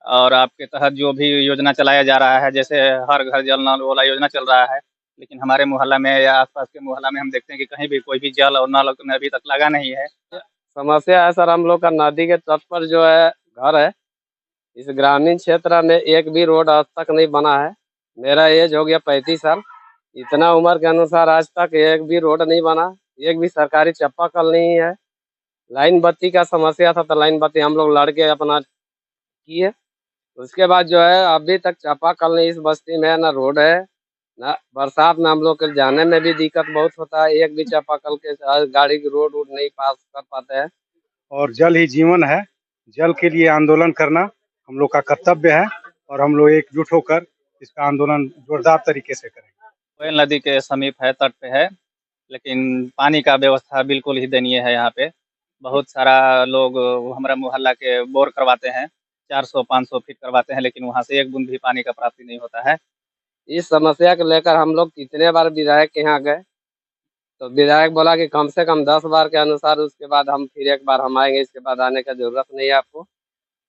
और आपके तहत जो भी योजना चलाया जा रहा है, जैसे हर घर जल नल वाला योजना चल रहा है, लेकिन हमारे मोहल्ला में या आसपास के मोहल्ला में हम देखते हैं कि कहीं भी कोई भी जल और नल अभी तक लगा नहीं है। समस्या है सर, हम लोग का नदी के तट पर जो है घर है। इस ग्रामीण क्षेत्र में एक भी रोड आज तक नहीं बना है। मेरा एज हो गया 35 साल। इतना उम्र के अनुसार आज तक एक भी रोड नहीं बना, एक भी सरकारी चापाकल नहीं है। लाइन बत्ती का समस्या था तो लाइन बत्ती हम लोग लड़के अपना किए। उसके बाद जो है अभी तक चापाकल नहीं इस बस्ती में, ना रोड है ना। बरसात में हम लोग के जाने में भी दिक्कत बहुत होता है, एक भी चापाकल के साथ गाड़ी की रोड वोड नहीं पास कर पाते हैं। और जल ही जीवन है। जल के लिए आंदोलन करना हम लोग का कर्तव्य है और हम लोग एकजुट होकर इसका आंदोलन जोरदार तरीके से करेंगे। कोयल नदी के समीप है, तट पे है, लेकिन पानी का व्यवस्था बिल्कुल ही दयनीय है यहाँ पे। बहुत सारा लोग हमारा मोहल्ला के बोर करवाते हैं, 400-500 फीट करवाते हैं, लेकिन वहाँ से एक बूंद भी पानी का प्राप्ति नहीं होता है। इस समस्या को लेकर हम लोग कितने बार विधायक के यहाँ गए, तो विधायक बोला कि कम से कम 10 बार के अनुसार, उसके बाद हम फिर एक बार हम आएंगे, इसके बाद आने का जरूरत नहीं है आपको।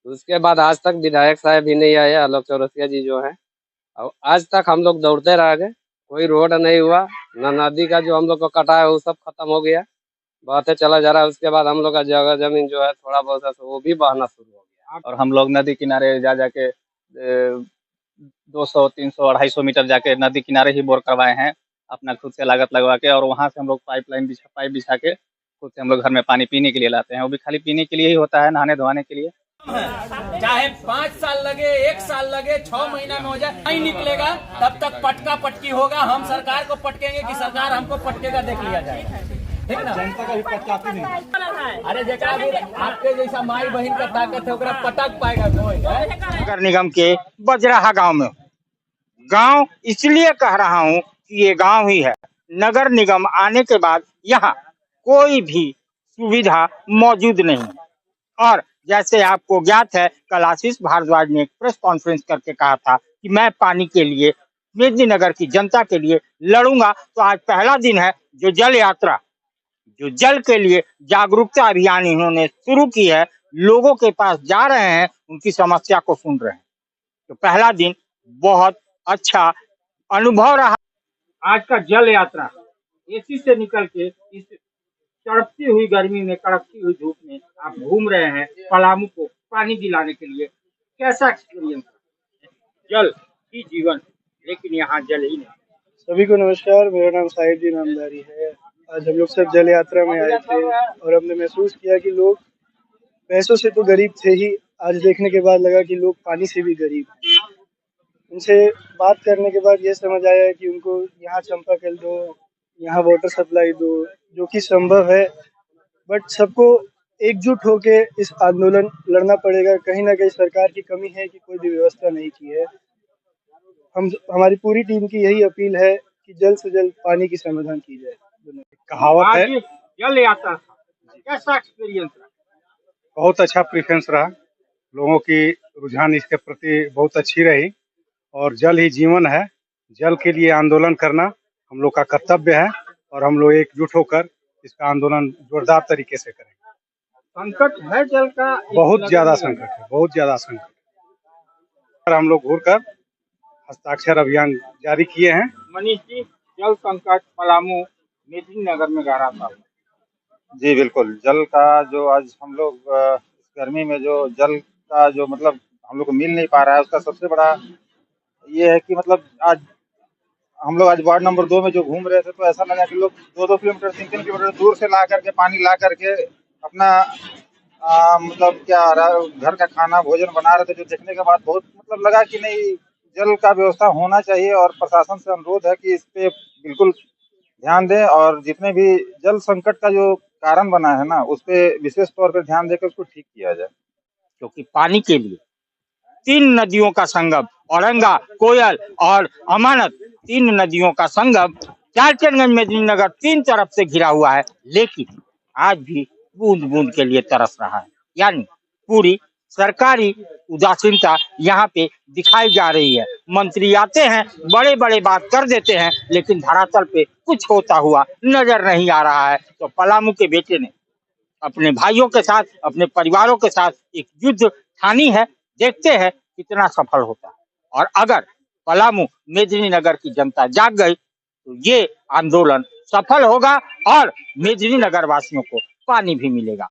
उसके बाद आज तक विधायक साहब भी नहीं आए, आलोक चौरसिया जी जो है। और आज तक हम लोग दौड़ते रह गए, कोई रोड नहीं हुआ, न नदी का जो हम लोग को कटा है वो सब खत्म हो गया, बहते चला जा रहा है। उसके बाद हम लोग का जगह जमीन जो है थोड़ा बहुत है तो वो भी बहना शुरू हो गया। और हम लोग नदी किनारे जा जाके 200, 300, 250 मीटर जाके नदी किनारे ही बोर करवाए हैं, अपना खुद से लागत लगवा के। और वहाँ से हम लोग पाइप बिछा के खुद से हम लोग घर में पानी पीने के लिए लाते हैं। वो भी खाली पीने के लिए ही होता है, नहाने धोने के लिए। चाहे 5 साल लगे, 1 साल लगे, 6 महीना में हो जाए, नहीं निकलेगा तब तक पटका पटकी होगा। हम सरकार को पटकेंगे कि सरकार हमको पटकेगा, देख लिया जाएगा, ठीक ना। जनता का भी पटकाती नहीं। अरे जेकरा भी आपके जैसा माई बहन का ताकत है ओकरा पटक पाएगा कोई? नगर निगम के बजराहा गांव में गांव इसलिए कह रहा हूं कि ये गांव ही है। नगर निगम आने के बाद यहाँ कोई भी सुविधा मौजूद नहीं। और जैसे आपको ज्ञात है, कल आशीष भारद्वाज ने एक प्रेस कॉन्फ्रेंस करके कहा था कि मैं पानी के लिए मेदिनीनगर की जनता के लिए लड़ूंगा। तो आज पहला दिन है जो जल यात्रा, जो जल के लिए जागरूकता अभियान इन्होंने शुरू की है, लोगों के पास जा रहे हैं, उनकी समस्या को सुन रहे हैं। तो पहला दिन बहुत अच्छा अनुभव रहा। आज का जल यात्रा एसी से निकल के इस तड़पती हुई गर्मी में, कड़कती हुई धूप में आप घूम रहे हैं पलामू को पानी दिलाने के लिए। कैसा एक्सपीरियंस? जल ही जीवन, लेकिन यहाँ जल ही नहीं। सभी को नमस्कार, मेरा नाम साहिब जी नामदारी है। आज हम लोग सब जल यात्रा में आए थे और हमने महसूस किया कि लोग पैसों से तो गरीब थे ही, आज देखने के बाद लगा कि लोग पानी से भी गरीब। उनसे बात करने के बाद ये समझ आया कि उनको यहाँ चापाकल दो, यहाँ वाटर सप्लाई दो, जो कि संभव है, बट सबको एकजुट होके इस आंदोलन लड़ना पड़ेगा। कहीं ना कहीं सरकार की कमी है कि कोई भी व्यवस्था नहीं की है। हमारी पूरी टीम की यही अपील है कि जल्द से जल्द पानी की समाधान की जाए। कहावत है, जल यात्रा कैसा एक्सपीरियंस रहा? बहुत अच्छा प्रेफरेंस रहा। लोगों की रुझान इसके प्रति बहुत अच्छी रही। और जल ही जीवन है। जल के लिए आंदोलन करना हम लोग का कर्तव्य है और हम लोग एकजुट होकर इसका आंदोलन जोरदार तरीके से करेंगे। संकट है जल का, बहुत ज्यादा संकट है, बहुत ज्यादा संकट। हम लोग घूरकर हस्ताक्षर अभियान जारी किए हैं। मनीष जी, जल संकट पलामू मेदिनीनगर में गहरा था। जी बिल्कुल, जल का जो आज हम लोग गर्मी में जो जल का जो मतलब हम लोग को मिल नहीं पा रहा है, उसका सबसे बड़ा ये है कि मतलब आज हम लोग आज वार्ड नंबर 2 में जो घूम रहे थे तो ऐसा लगा कि लोग 2-2 किलोमीटर 3-3 किलोमीटर दूर से ला करके पानी ला करके अपना मतलब क्या घर का खाना भोजन बना रहे थे, जो देखने के बाद बहुत मतलब लगा कि नहीं, जल का व्यवस्था होना चाहिए। और प्रशासन से अनुरोध है कि इस पे बिल्कुल ध्यान दें और जितने भी जल संकट का जो कारण बना है ना, उस पे विशेष तौर पर ध्यान देकर उसको ठीक किया जाए। क्योंकि पानी के लिए 3 नदियों का संगम, औरंगा, कोयल और अमानत, 3 नदियों का संगम चारचंदगंज मेदिनीनगर 3 तरफ से घिरा हुआ है, लेकिन आज भी बूंद बूंद के लिए तरस रहा है। यानी पूरी सरकारी उदासीनता यहाँ पे दिखाई जा रही है। मंत्री आते हैं, बड़े बड़े बात कर देते हैं, लेकिन धरातल पे कुछ होता हुआ नजर नहीं आ रहा है। तो पलामू के बेटे ने अपने भाइयों के साथ, अपने परिवारों के साथ एक युद्ध ठानी है। देखते हैं कितना सफल होता है। और अगर पलामू मेदिनीनगर की जनता जाग गई तो ये आंदोलन सफल होगा और मेदिनीनगर वासियों को पानी भी मिलेगा।